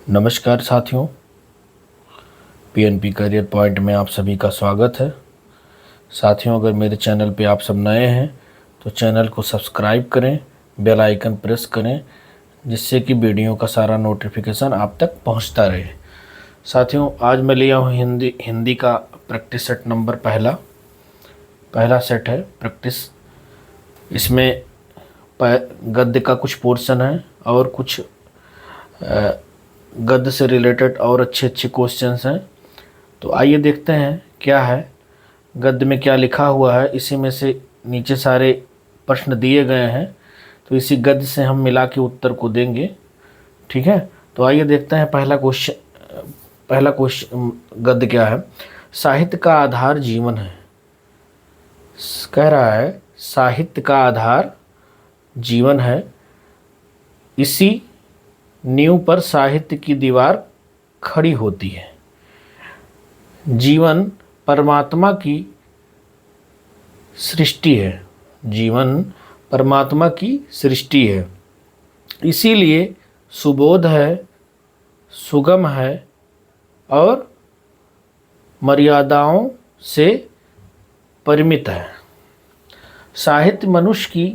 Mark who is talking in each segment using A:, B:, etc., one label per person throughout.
A: नमस्कार साथियों, PNP career point में आप सभी का स्वागत है। साथियों, अगर मेरे चैनल पे आप सब नए हैं तो चैनल को सब्सक्राइब करें, बेल आइकन प्रेस करें, जिससे कि वीडियो का सारा नोटिफिकेशन आप तक पहुंचता रहे। साथियों, आज मैं लिया हूं हिंदी का प्रैक्टिस सेट नंबर पहला सेट है प्रैक्टिस। इसमें गद्य का कुछ पोर्शन है और कुछ गद्य से रिलेटेड और अच्छे अच्छे क्वेश्चंस हैं। तो आइए देखते हैं क्या है गद्य में, क्या लिखा हुआ है। इसी में से नीचे सारे प्रश्न दिए गए हैं, तो इसी गद्य से हम मिला के उत्तर को देंगे। ठीक है, तो आइए देखते हैं पहला क्वेश्चन गद्य क्या है। साहित्य का आधार जीवन है। कह रहा है साहित्य का आधार जीवन है, इसी नींव पर साहित्य की दीवार खड़ी होती है। जीवन परमात्मा की सृष्टि है। जीवन परमात्मा की सृष्टि है, इसीलिए सुबोध है, सुगम है और मर्यादाओं से परिमित है। साहित्य मनुष्य की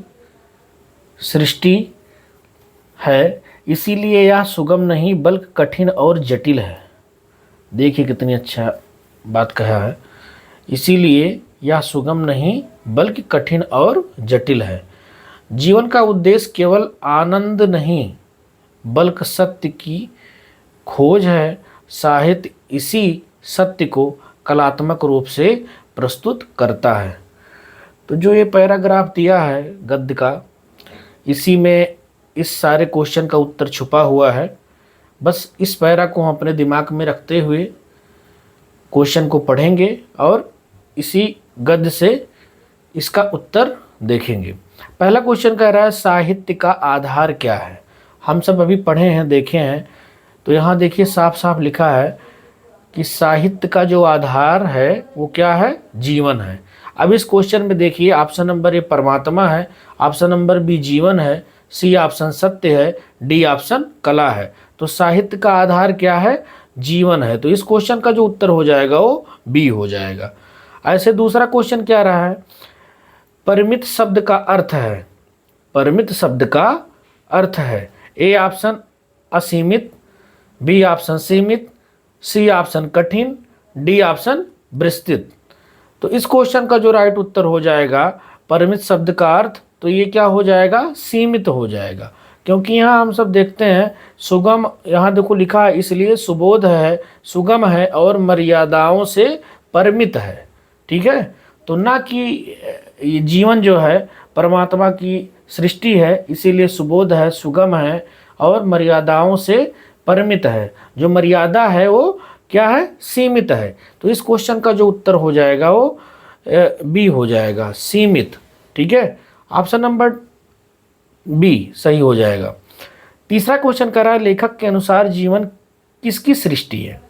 A: सृष्टि है, इसीलिए यह सुगम नहीं बल्कि कठिन और जटिल है। देखिए कितनी अच्छा बात कहा है। इसीलिए यह सुगम नहीं बल्कि कठिन और जटिल है। जीवन का उद्देश्य केवल आनंद नहीं बल्कि सत्य की खोज है। साहित्य इसी सत्य को कलात्मक रूप से प्रस्तुत करता है। तो जो ये पैराग्राफ दिया है गद्य का, इसी में इस सारे क्वेश्चन का उत्तर छुपा हुआ है। बस इस पैरा को हम अपने दिमाग में रखते हुए क्वेश्चन को पढ़ेंगे और इसी गद्य से इसका उत्तर देखेंगे। पहला क्वेश्चन कह रहा है साहित्य का आधार क्या है। हम सब अभी पढ़े हैं, देखे हैं, तो यहाँ देखिए साफ साफ लिखा है कि साहित्य का जो आधार है वो क्या है, जीवन है। अब इस क्वेश्चन में देखिए ऑप्शन नंबर ए परमात्मा है, ऑप्शन नंबर बी जीवन है, सी ऑप्शन सत्य है, डी ऑप्शन कला है। तो साहित्य का आधार क्या है, जीवन है। तो इस क्वेश्चन का जो उत्तर हो जाएगा वो बी हो जाएगा। ऐसे दूसरा क्वेश्चन क्या रहा है, परिमित शब्द का अर्थ है। परिमित शब्द का अर्थ है, ए ऑप्शन असीमित, बी ऑप्शन सीमित, सी ऑप्शन कठिन, डी ऑप्शन विस्तृत। तो इस क्वेश्चन का जो राइट उत्तर हो जाएगा परिमित शब्द का अर्थ, तो ये क्या हो जाएगा, सीमित हो जाएगा। क्योंकि यहाँ हम सब देखते हैं सुगम, यहाँ देखो लिखा है इसलिए सुबोध है, सुगम है और मर्यादाओं से परिमित है। ठीक है, तो ना कि ये जीवन जो है परमात्मा की सृष्टि है, इसीलिए सुबोध है, सुगम है और मर्यादाओं से परिमित है। जो मर्यादा है वो क्या है, सीमित है। तो इस क्वेश्चन का जो उत्तर हो जाएगा वो बी हो जाएगा, सीमित। ठीक है, ऑप्शन नंबर बी सही हो जाएगा। तीसरा क्वेश्चन कर रहा है लेखक के अनुसार जीवन किसकी सृष्टि है।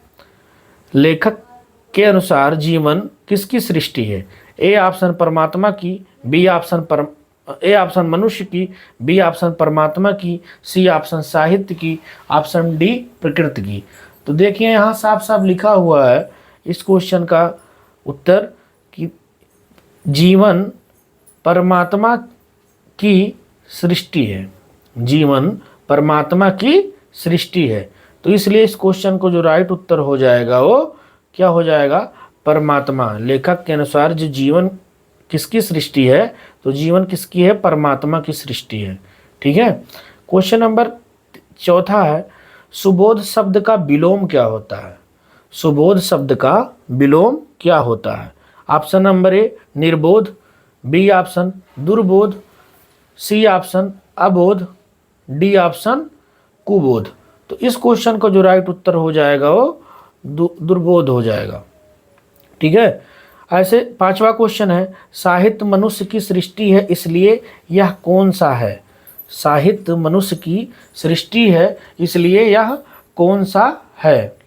A: लेखक के अनुसार जीवन किसकी सृष्टि है। ए ऑप्शन परमात्मा की, ए ऑप्शन मनुष्य की, बी ऑप्शन परमात्मा की, सी ऑप्शन साहित्य की, ऑप्शन डी प्रकृति की। तो देखिए यहाँ साफ साफ लिखा हुआ है इस क्वेश्चन का उत्तर कि जीवन परमात्मा की सृष्टि है। जीवन परमात्मा की सृष्टि है, तो इसलिए इस क्वेश्चन को जो राइट उत्तर हो जाएगा वो क्या हो जाएगा, परमात्मा। लेखक के अनुसार जो जीवन किसकी सृष्टि है, तो जीवन किसकी है, परमात्मा की सृष्टि है। ठीक है, क्वेश्चन नंबर चौथा है सुबोध शब्द का विलोम क्या होता है। सुबोध शब्द का विलोम क्या होता है। ऑप्शन नंबर ए निर्बोध, बी ऑप्शन दुर्बोध, सी ऑप्शन अबोध, डी ऑप्शन कुबोध। तो इस क्वेश्चन का जो राइट उत्तर हो जाएगा वो दुर्बोध हो जाएगा। ठीक है, ऐसे पांचवा क्वेश्चन है साहित्य मनुष्य की सृष्टि है, इसलिए यह कौन सा है। साहित्य मनुष्य की सृष्टि है, इसलिए यह कौन सा है,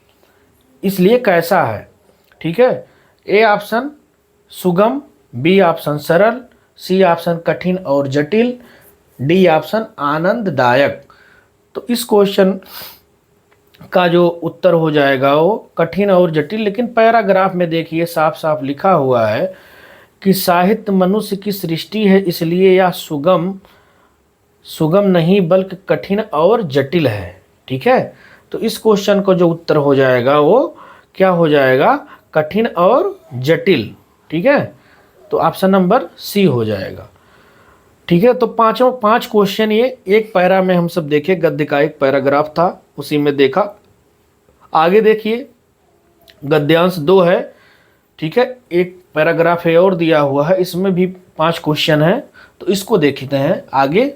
A: इसलिए कैसा है। ठीक है, ए ऑप्शन सुगम, बी ऑप्शन सरल, सी ऑप्शन कठिन और जटिल, डी ऑप्शन आनंददायक। तो इस क्वेश्चन का जो उत्तर हो जाएगा वो कठिन और जटिल। लेकिन पैराग्राफ में देखिए साफ साफ लिखा हुआ है कि साहित्य मनुष्य की सृष्टि है, इसलिए यह सुगम सुगम नहीं बल्कि कठिन और जटिल है। ठीक है, तो इस क्वेश्चन को जो उत्तर हो जाएगा वो क्या हो जाएगा, कठिन और जटिल। ठीक है, तो ऑप्शन नंबर सी हो जाएगा। ठीक है, तो पांच क्वेश्चन ये एक पैरा में हम सब देखे, गद्य का एक पैराग्राफ था उसी में देखा। आगे देखिए गद्यांश 2 है। ठीक है, एक पैराग्राफ है और दिया हुआ है, इसमें भी 5 क्वेश्चन है, तो इसको देखते हैं आगे।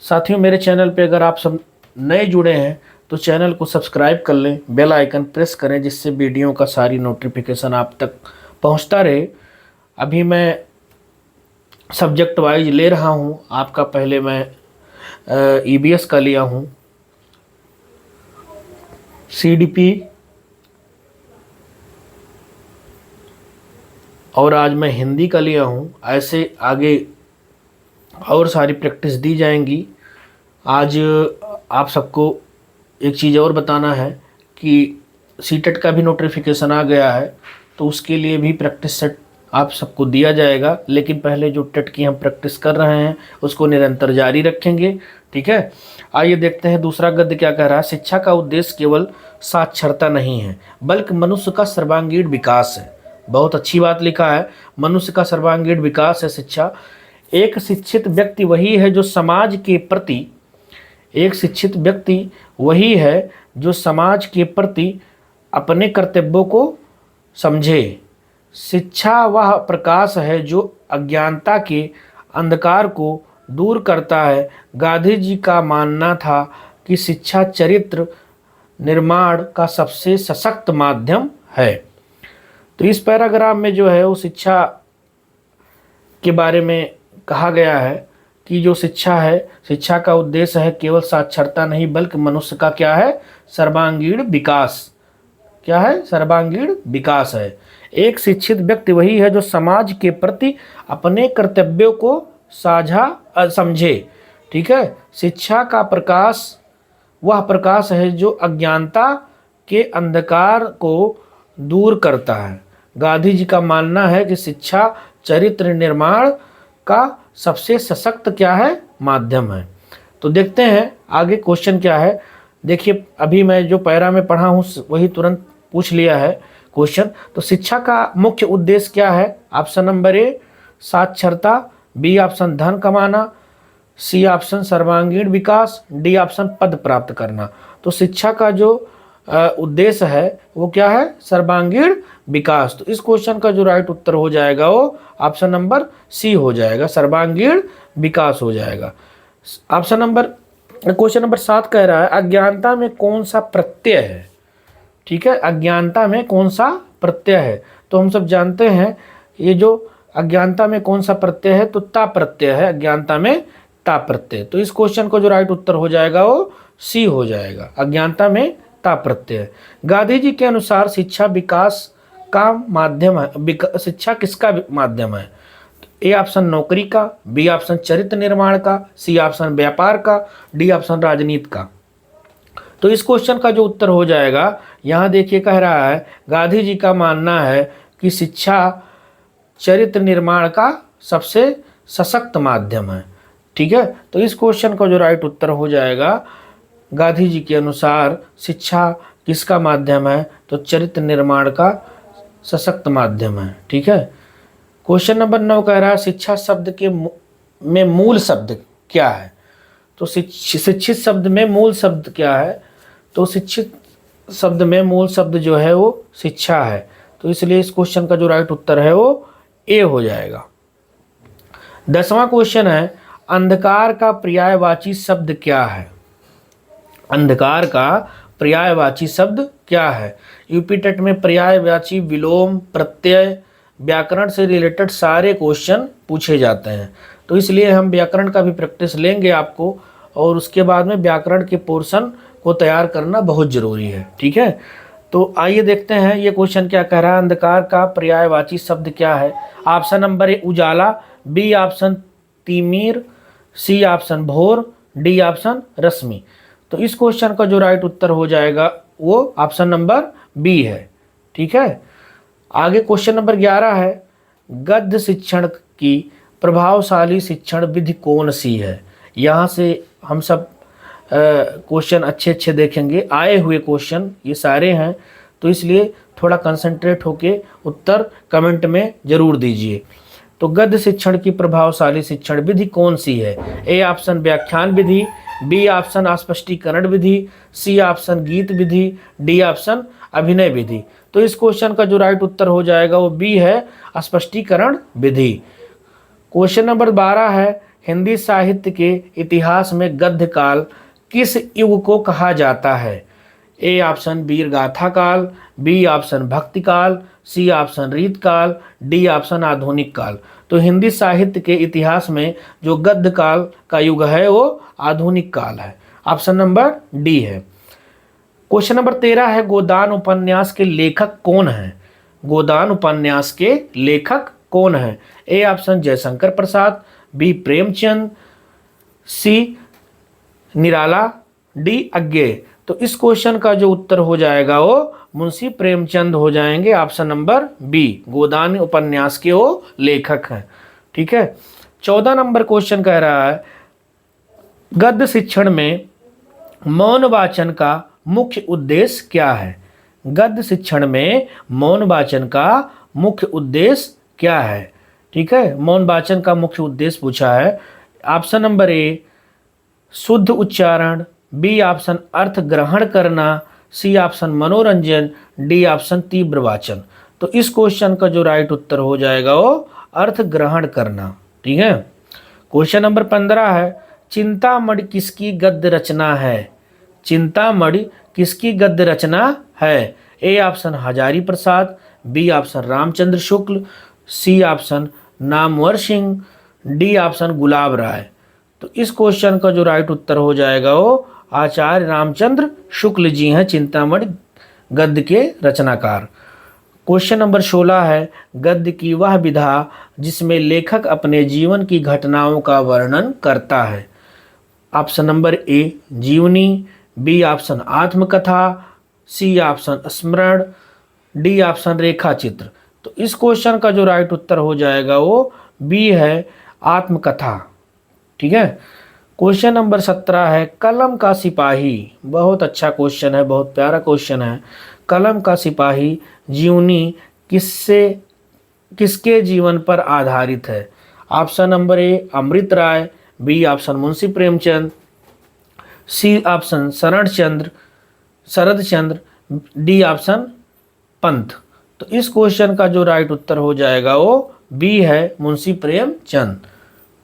A: साथियों मेरे चैनल पे अगर आप सब नए जुड़े हैं तो चैनल को सब्सक्राइब कर लें, बेल आइकन प्रेस करें, जिससे वीडियो का सारी नोटिफिकेशन आप तक पहुंचता रहे। अभी मैं सब्जेक्ट वाइज ले रहा हूं आपका, पहले मैं ईबीएस का लिया हूं, सीडीपी, और आज मैं हिंदी का लिया हूं। ऐसे आगे और सारी प्रैक्टिस दी जाएंगी। आज आप सबको एक चीज़ और बताना है कि सीटेट का भी नोटिफिकेशन आ गया है, तो उसके लिए भी प्रैक्टिस सेट आप सबको दिया जाएगा। लेकिन पहले जो टेट की हम प्रैक्टिस कर रहे हैं उसको निरंतर जारी रखेंगे। ठीक है, आइए देखते हैं दूसरा गद्य क्या कह रहा है। शिक्षा का उद्देश्य केवल साक्षरता नहीं है बल्कि मनुष्य का सर्वांगीण विकास है। बहुत अच्छी बात लिखा है, मनुष्य का सर्वांगीण विकास है शिक्षा। एक शिक्षित व्यक्ति वही है जो समाज के प्रति एक शिक्षित व्यक्ति वही है जो समाज के प्रति अपने कर्तव्यों को समझे। शिक्षा वह प्रकाश है जो अज्ञानता के अंधकार को दूर करता है। गांधी जी का मानना था कि शिक्षा चरित्र निर्माण का सबसे सशक्त माध्यम है। तो इस पैराग्राफ में जो है वो शिक्षा के बारे में कहा गया है कि जो शिक्षा है, शिक्षा का उद्देश्य है केवल साक्षरता नहीं बल्कि मनुष्य का क्या है, सर्वांगीण विकास। क्या है, सर्वांगीण विकास है। एक शिक्षित व्यक्ति वही है जो समाज के प्रति अपने कर्तव्यों को साझा समझे। ठीक है, शिक्षा का प्रकाश वह प्रकाश है जो अज्ञानता के अंधकार को दूर करता है। गांधी जी का मानना है कि शिक्षा चरित्र निर्माण का सबसे सशक्त क्या है, माध्यम है। तो देखते हैं आगे क्वेश्चन क्या है। देखिए अभी मैं जो पैरा में पढ़ा हूँ वही तुरंत पूछ लिया है क्वेश्चन। तो शिक्षा का मुख्य उद्देश्य क्या है, ऑप्शन नंबर ए साक्षरता, बी ऑप्शन धन कमाना, सी ऑप्शन सर्वांगीण विकास, डी ऑप्शन पद प्राप्त करना। तो शिक्षा का जो उद्देश्य है वो क्या है, सर्वांगीण विकास। तो इस क्वेश्चन का जो राइट उत्तर हो जाएगा वो ऑप्शन नंबर सी हो जाएगा, सर्वांगीण विकास हो जाएगा। ऑप्शन नंबर क्वेश्चन नंबर 7 कह रहा है अज्ञानता में कौन सा प्रत्यय है। ठीक है, अज्ञानता में कौन सा प्रत्यय है। तो हम सब जानते हैं ये जो अज्ञानता में कौन सा प्रत्यय है, तो ता प्रत्यय है, अज्ञानता में ता प्रत्यय। तो इस क्वेश्चन का जो राइट उत्तर हो जाएगा वो सी हो जाएगा, अज्ञानता में ता प्रत्यय। गांधी जी के अनुसार शिक्षा विकास का माध्यम है, शिक्षा किसका माध्यम है। ए ऑप्शन नौकरी का, बी ऑप्शन चरित्र निर्माण का, सी ऑप्शन व्यापार का, डी ऑप्शन राजनीति का। तो इस क्वेश्चन का जो उत्तर हो जाएगा, यहाँ देखिए कह रहा है गांधी जी का मानना है कि शिक्षा चरित्र निर्माण का सबसे सशक्त माध्यम है। ठीक है, तो इस क्वेश्चन का जो राइट उत्तर हो जाएगा, गांधी जी के अनुसार शिक्षा किसका माध्यम है, तो चरित्र निर्माण का सशक्त माध्यम है। ठीक है, क्वेश्चन नंबर 9 कह रहा है शिक्षा शब्द के में मूल शब्द क्या है। तो शिक्षित शब्द में मूल शब्द क्या है, तो शिक्षित शब्द में मूल शब्द जो है वो शिक्षा है। तो इसलिए इस क्वेश्चन का जो राइट उत्तर है वो ए हो जाएगा। 10वां क्वेश्चन है अंधकार का पर्यायवाची शब्द क्या है। अंधकार का पर्यायवाची शब्द क्या है। यूपी टेट में पर्यायवाची, विलोम, प्रत्यय, व्याकरण से रिलेटेड सारे क्वेश्चन पूछे जाते हैं। तो इसलिए हम व्याकरण का भी प्रैक्टिस लेंगे आपको, और उसके बाद में व्याकरण के पोर्शन को तैयार करना बहुत ज़रूरी है। ठीक है, तो आइए देखते हैं ये क्वेश्चन क्या कह रहा है। अंधकार का पर्यायवाची शब्द क्या है। ऑप्शन नंबर ए उजाला, बी ऑप्शन तिमिर, सी ऑप्शन भोर, डी ऑप्शन रश्मि। तो इस क्वेश्चन का जो राइट उत्तर हो जाएगा वो ऑप्शन नंबर बी है। ठीक है, आगे क्वेश्चन नंबर 11 है, गद्य शिक्षण की प्रभावशाली शिक्षण विधि कौन सी है। यहाँ से हम सब क्वेश्चन अच्छे अच्छे देखेंगे, आए हुए क्वेश्चन ये सारे हैं, तो इसलिए थोड़ा कंसंट्रेट होके उत्तर कमेंट में ज़रूर दीजिए। तो गद्य शिक्षण की प्रभावशाली शिक्षण विधि कौन सी है। ए ऑप्शन व्याख्यान विधि, बी ऑप्शन स्पष्टीकरण विधि, सी ऑप्शन गीत विधि, डी ऑप्शन अभिनय विधि। तो इस क्वेश्चन का जो राइट उत्तर हो जाएगा वो बी है, स्पष्टीकरण विधि। क्वेश्चन नंबर 12 है, हिंदी साहित्य के इतिहास में गद्य काल किस युग को कहा जाता है। ए ऑप्शन वीर गाथा काल, बी ऑप्शन भक्ति काल, सी ऑप्शन रीत काल, डी ऑप्शन आधुनिक काल। तो हिंदी साहित्य के इतिहास में जो गद्य काल का युग है वो आधुनिक काल है, ऑप्शन नंबर डी है। क्वेश्चन नंबर 13 है, गोदान उपन्यास के लेखक कौन हैं। गोदान उपन्यास के लेखक कौन हैं। A option Jaishankar Prasad, B Premchand, C Nirala, D Agyeya. तो इस क्वेश्चन का जो उत्तर हो जाएगा वो मुंशी प्रेमचंद हो जाएंगे, ऑप्शन नंबर बी, गोदान उपन्यास के वो लेखक हैं। ठीक है, 14 नंबर क्वेश्चन कह रहा है, गद्य शिक्षण में मौन वाचन का मुख्य उद्देश्य क्या है। गद्य शिक्षण में मौन वाचन का मुख्य उद्देश्य क्या है। ठीक है, मौन वाचन का मुख्य उद्देश्य पूछा है। ऑप्शन नंबर ए शुद्ध उच्चारण, बी ऑप्शन अर्थ ग्रहण करना, सी ऑप्शन मनोरंजन, डी ऑप्शन तीव्र वाचन। तो इस क्वेश्चन का जो राइट उत्तर हो जाएगा वो अर्थ ग्रहण करना। ठीक है, क्वेश्चन नंबर 15 है, चिंतामणि किसकी गद्य रचना है। चिंतामणि किसकी गद्य रचना है। A option Hazari Prasad, B option Ramchandra Shukla, C option Namvar Singh, D option Gulab Rai. तो इस क्वेश्चन का जो राइट उत्तर हो जाएगा वो आचार्य रामचंद्र शुक्ल जी हैं, चिंतामणि गद्य के रचनाकार। क्वेश्चन नंबर 16 है, गद्य की वह विधा जिसमें लेखक अपने जीवन की घटनाओं का वर्णन करता है। ऑप्शन नंबर ए जीवनी, बी ऑप्शन आत्मकथा, सी ऑप्शन स्मरण, डी ऑप्शन रेखा चित्र। तो इस क्वेश्चन का जो राइट उत्तर हो जाएगा वो बी है, आत्मकथा। ठीक है, क्वेश्चन नंबर 17 है, कलम का सिपाही। बहुत अच्छा क्वेश्चन है, बहुत प्यारा क्वेश्चन है। कलम का सिपाही जीवनी किसके जीवन पर आधारित है। Option number A Amrit Rai, B option Munshi Premchand, C option Sharad Chandra, D option Pant. तो इस क्वेश्चन का जो राइट उत्तर हो जाएगा वो बी है, मुंशी प्रेमचंद।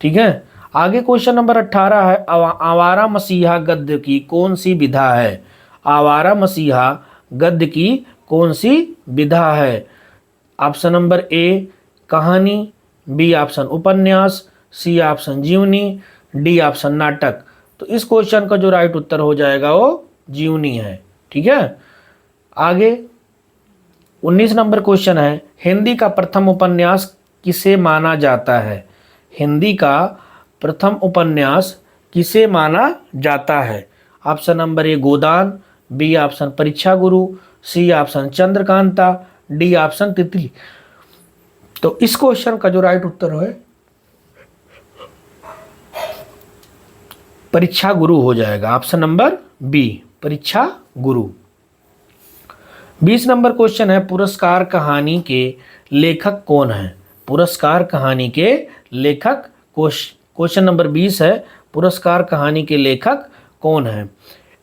A: ठीक है, आगे क्वेश्चन नंबर 18 है, आवारा मसीहा गद्य की कौन सी विधा है। आवारा मसीहा गद्य की कौन सी विधा है। ऑप्शन नंबर ए कहानी, बी ऑप्शन उपन्यास, सी ऑप्शन जीवनी, डी ऑप्शन नाटक। तो इस क्वेश्चन का जो राइट उत्तर हो जाएगा वो जीवनी है। ठीक है, आगे 19 नंबर क्वेश्चन है, हिंदी का प्रथम उपन्यास किसे माना जाता है। हिंदी का प्रथम उपन्यास किसे माना जाता है। Option number A Godan, B option Pariksha Guru, C option Chandrakanta, D option Titli. तो इस क्वेश्चन का जो राइट उत्तर है परीक्षा गुरु हो जाएगा, ऑप्शन नंबर बी, परीक्षा गुरु। 20 नंबर क्वेश्चन है, पुरस्कार कहानी के लेखक कौन है। पुरस्कार कहानी के लेखक, क्वेश्चन नंबर 20 है, पुरस्कार कहानी के लेखक कौन है।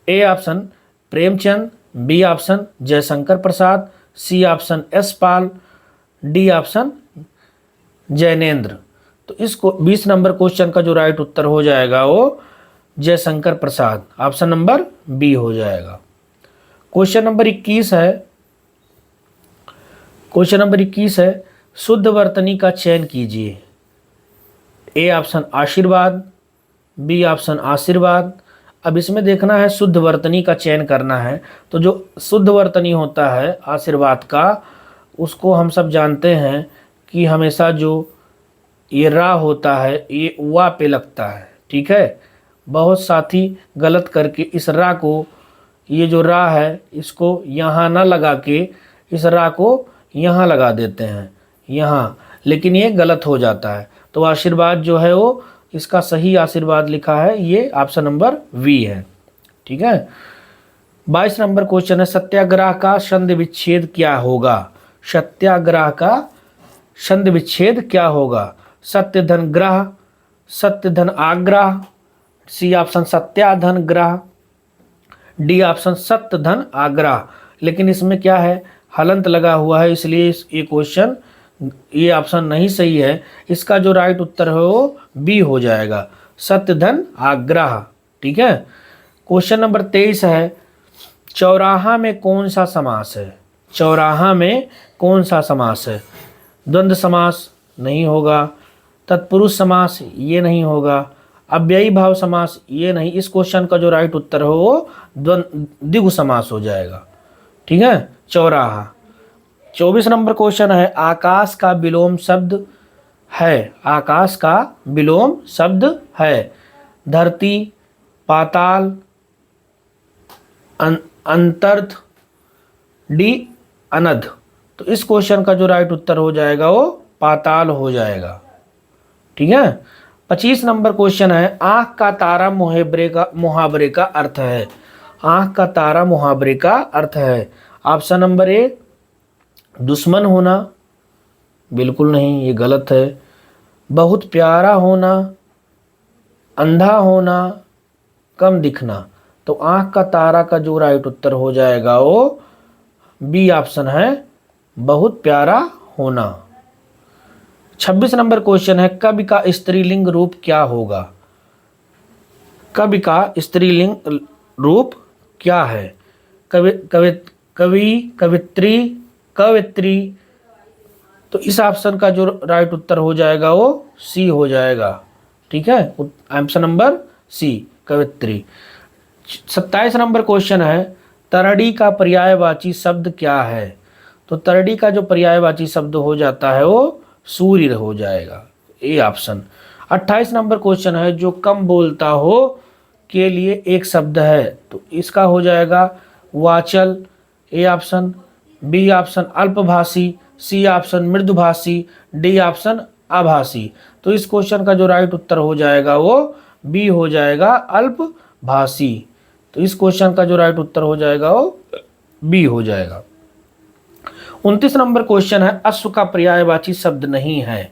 A: A option Premchand, B option Jaishankar Prasad, C option S Pal, D option Jainendra. तो इसको 20 नंबर क्वेश्चन का जो राइट उत्तर हो जाएगा वो Jaishankar Prasad, option number B हो जाएगा। क्वेश्चन नंबर 21 है, क्वेश्चन नंबर 21 है, शुद्ध वर्तनी का चयन कीजिए। ए ऑप्शन आशीर्वाद, बी ऑप्शन आशीर्वाद। अब इसमें देखना है शुद्ध वर्तनी का चयन करना है, तो जो शुद्ध वर्तनी होता है आशीर्वाद का, उसको हम सब जानते हैं कि हमेशा जो ये रा होता है ये वा पे लगता है। ठीक है, बहुत साथी गलत करके इस रा को ये जो रा है इसको यहाँ ना लगा के इस रा को यहाँ लगा देते हैं यहाँ, लेकिन ये गलत हो जाता है। तो आशीर्वाद जो है वो इसका सही आशीर्वाद लिखा है, ये ऑप्शन नंबर वी है। ठीक है। 22 नंबर क्वेश्चन है, सत्याग्रह का संधि विच्छेद क्या होगा? सत्याग्रह का संधि विच्छेद क्या होगा? सत्य धन ग्रह, सत्य धन आग्रह, सी ऑप्शन सत्याधन ग्रह, डी ऑप्शन सत्य धन आग्रह। लेकिन इसमें क्या है, हलंत लगा हुआ है, इसलिए ये क्वेश्चन ये ऑप्शन नहीं सही है। इसका जो राइट उत्तर है वो बी हो जाएगा, सत्य धन आग्रह। ठीक है। क्वेश्चन नंबर 23 है, चौराहा में कौन सा समास है? चौराहा में कौन सा समास है? द्वंद्व समास नहीं होगा, तत्पुरुष समास ये नहीं होगा, अव्ययी भाव समास ये नहीं। इस क्वेश्चन का जो राइट उत्तर हो वो द्विगु समास हो जाएगा। ठीक है। चौराहा। 24 नंबर क्वेश्चन है, आकाश का विलोम शब्द है। आकाश का विलोम शब्द है। धरती, पाताल, अंतर्थ, डी अनध। तो इस क्वेश्चन का जो राइट उत्तर हो जाएगा वो पाताल हो जाएगा। ठीक है। 25 नंबर क्वेश्चन है, आंख का तारा मुहावरे का अर्थ है। आंख का तारा मुहावरे का अर्थ है। ऑप्शन नंबर ए दुश्मन होना, बिल्कुल नहीं, ये गलत है। बहुत प्यारा होना, अंधा होना, कम दिखना। तो आंख का तारा का जो राइट उत्तर हो जाएगा वो बी ऑप्शन है, बहुत प्यारा होना। 26 नंबर क्वेश्चन है, कवि का स्त्रीलिंग रूप क्या होगा? कवि का स्त्रीलिंग रूप क्या है? कवि, कवित्री, कवित्री। तो इस ऑप्शन का जो राइट उत्तर हो जाएगा वो सी हो जाएगा। ठीक है। ऑप्शन नंबर सी, कवित्री। 27 नंबर क्वेश्चन है, तरड़ी का पर्यायवाची शब्द क्या है? तो तरड़ी का जो पर्यायवाची शब्द हो जाता है वो सूर्य हो जाएगा, ए ऑप्शन। 28 नंबर क्वेश्चन है, जो कम बोलता हो के लिए एक शब्द है। तो इसका हो जाएगा वाचल, ए ऑप्शन। बी ऑप्शन अल्पभाषी, सी ऑप्शन मृदुभाषी, डी ऑप्शन आभासी। तो इस क्वेश्चन का जो राइट उत्तर हो जाएगा वो बी हो जाएगा, अल्पभाषी। तो इस क्वेश्चन का जो राइट उत्तर हो जाएगा वो बी हो जाएगा। 29 नंबर क्वेश्चन है, अश्व का पर्यायवाची शब्द नहीं है।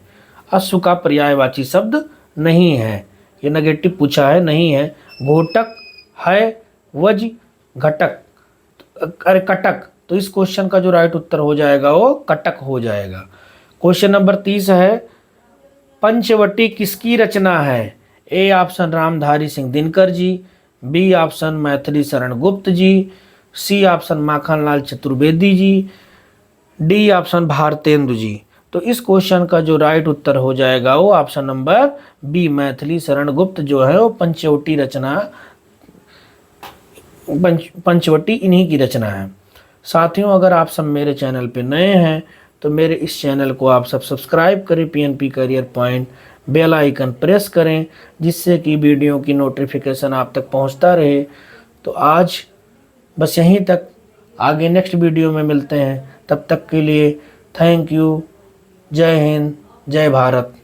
A: अश्व का पर्यायवाची शब्द नहीं है, ये नेगेटिव पूछा है, नहीं है। घोटक है, वज, घटक, अरे कटक। तो इस क्वेश्चन का जो राइट उत्तर हो जाएगा वो कटक हो जाएगा। क्वेश्चन नंबर 30 है, पंचवटी किसकी रचना है? A option Ramdhari Singh Dinkar ji, B option Maithili Sharan Gupt ji, C option Makhanlal Chaturvedi ji, D option Bharatendu ji. तो इस क्वेश्चन का जो राइट उत्तर हो जाएगा वो option number B, Maithili Sharan गुप्त जो है वो पंचवटी रचना, पंचवटी इन्हीं की रचना है। साथियों, अगर आप सब मेरे चैनल पे नए हैं तो मेरे इस चैनल को आप सब सब्सक्राइब करें, PNP career point, bell icon press करें, जिससे कि वीडियो की नोटिफिकेशन आप तक पहुंचता रहे। तो आज बस यहीं तक, आगे नेक्स्ट वीडियो में मिलते हैं। तब तक के लिए थैंक यू। जय हिंद, जय भारत।